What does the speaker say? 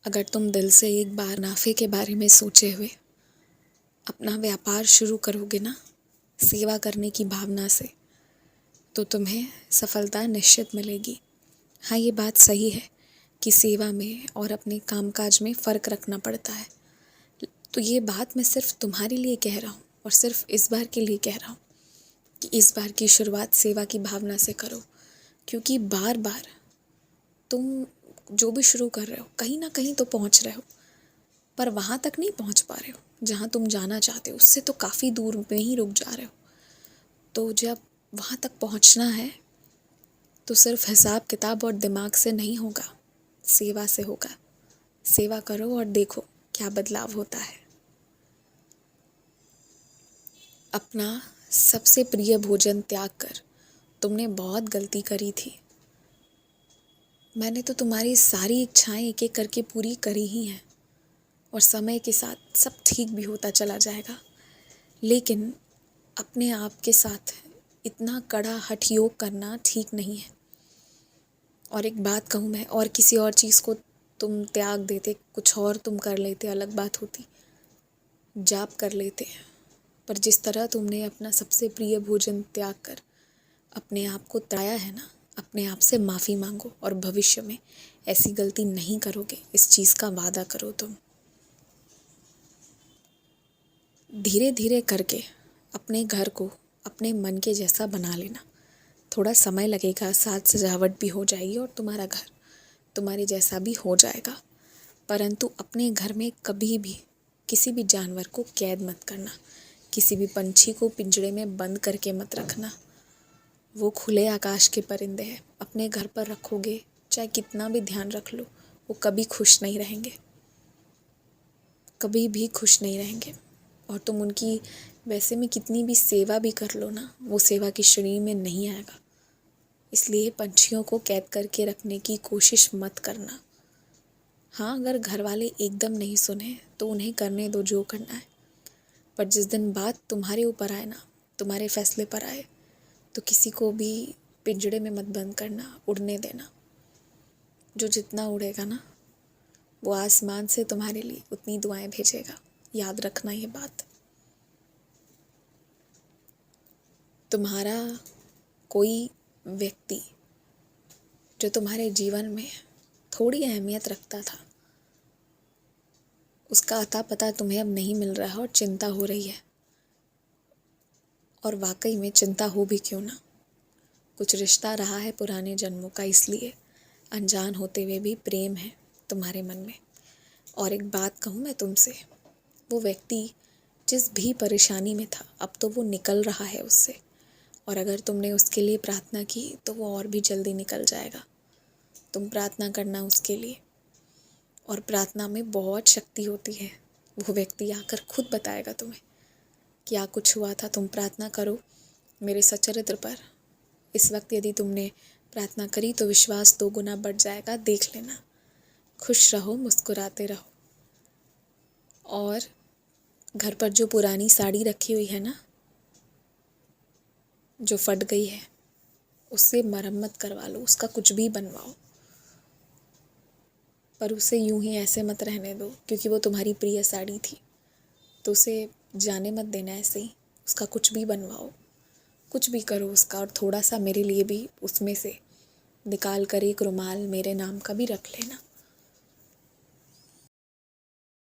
अगर तुम दिल से एक बार मुनाफे के बारे में सोचे हुए अपना व्यापार शुरू करोगे ना, सेवा करने की भावना से, तो तुम्हें सफलता निश्चित मिलेगी। हाँ, ये बात सही है कि सेवा में और अपने कामकाज में फ़र्क रखना पड़ता है। तो ये बात मैं सिर्फ तुम्हारे लिए कह रहा हूँ और सिर्फ इस बार के लिए कह रहा हूँ कि इस बार की शुरुआत सेवा की भावना से करो, क्योंकि बार बार तुम जो भी शुरू कर रहे हो कहीं ना कहीं तो पहुँच रहे हो, पर वहाँ तक नहीं पहुँच पा रहे हो जहाँ तुम जाना चाहते हो। उससे तो काफ़ी दूर में ही रुक जा रहे हो। तो जब वहाँ तक पहुँचना है तो सिर्फ हिसाब किताब और दिमाग से नहीं होगा, सेवा से होगा। सेवा करो और देखो क्या बदलाव होता है। अपना सबसे प्रिय भोजन त्याग कर तुमने बहुत गलती करी थी। मैंने तो तुम्हारी सारी इच्छाएं एक एक करके पूरी करी ही हैं और समय के साथ सब ठीक भी होता चला जाएगा। लेकिन अपने आप के साथ इतना कड़ा हठयोग करना ठीक नहीं है। और एक बात कहूँ मैं, और किसी और चीज़ को तुम त्याग देते, कुछ और तुम कर लेते, अलग बात होती, जाप कर लेते। पर जिस तरह तुमने अपना सबसे प्रिय भोजन त्याग कर अपने आप को तड़ाया है ना, अपने आप से माफ़ी मांगो और भविष्य में ऐसी गलती नहीं करोगे, इस चीज़ का वादा करो तुम। धीरे धीरे करके अपने घर को अपने मन के जैसा बना लेना। थोड़ा समय लगेगा, साज सजावट भी हो जाएगी और तुम्हारा घर तुम्हारे जैसा भी हो जाएगा। परंतु अपने घर में कभी भी किसी भी जानवर को कैद मत करना, किसी भी पंछी को पिंजड़े में बंद करके मत रखना। वो खुले आकाश के परिंदे हैं, अपने घर पर रखोगे चाहे कितना भी ध्यान रख लो, वो कभी खुश नहीं रहेंगे, कभी भी खुश नहीं रहेंगे। और तुम उनकी वैसे में कितनी भी सेवा भी कर लो ना, वो सेवा की श्रेणी में नहीं आएगा। इसलिए पंछियों को कैद करके रखने की कोशिश मत करना। हाँ, अगर घर वाले एकदम नहीं सुने तो उन्हें करने दो जो करना है, पर जिस दिन बात तुम्हारे ऊपर आए ना, तुम्हारे फैसले पर आए, तो किसी को भी पिंजड़े में मत बंद करना, उड़ने देना। जो जितना उड़ेगा ना, वो आसमान से तुम्हारे लिए उतनी दुआएं भेजेगा। याद रखना ये बात। तुम्हारा कोई व्यक्ति जो तुम्हारे जीवन में थोड़ी अहमियत रखता था, उसका अता पता तुम्हें अब नहीं मिल रहा है और चिंता हो रही है। और वाकई में चिंता हो भी क्यों ना, कुछ रिश्ता रहा है पुराने जन्मों का, इसलिए अनजान होते हुए भी प्रेम है तुम्हारे मन में। और एक बात कहूँ मैं तुमसे, वो व्यक्ति जिस भी परेशानी में था अब तो वो निकल रहा है उससे। और अगर तुमने उसके लिए प्रार्थना की तो वो और भी जल्दी निकल जाएगा। तुम प्रार्थना करना उसके लिए, और प्रार्थना में बहुत शक्ति होती है। वो व्यक्ति आकर खुद बताएगा तुम्हें क्या कुछ हुआ था। तुम प्रार्थना करो मेरे सच्चरित्र पर। इस वक्त यदि तुमने प्रार्थना करी तो विश्वास 2 गुना बढ़ जाएगा, देख लेना। खुश रहो, मुस्कुराते रहो। और घर पर जो पुरानी साड़ी रखी हुई है ना, जो फट गई है, उससे मरम्मत करवा लो, उसका कुछ भी बनवाओ, पर उसे यूं ही ऐसे मत रहने दो, क्योंकि वो तुम्हारी प्रिय साड़ी थी। तो उसे जाने मत देना ऐसे ही, उसका कुछ भी बनवाओ, कुछ भी करो उसका। और थोड़ा सा मेरे लिए भी उसमें से निकाल कर एक रुमाल मेरे नाम का भी रख लेना।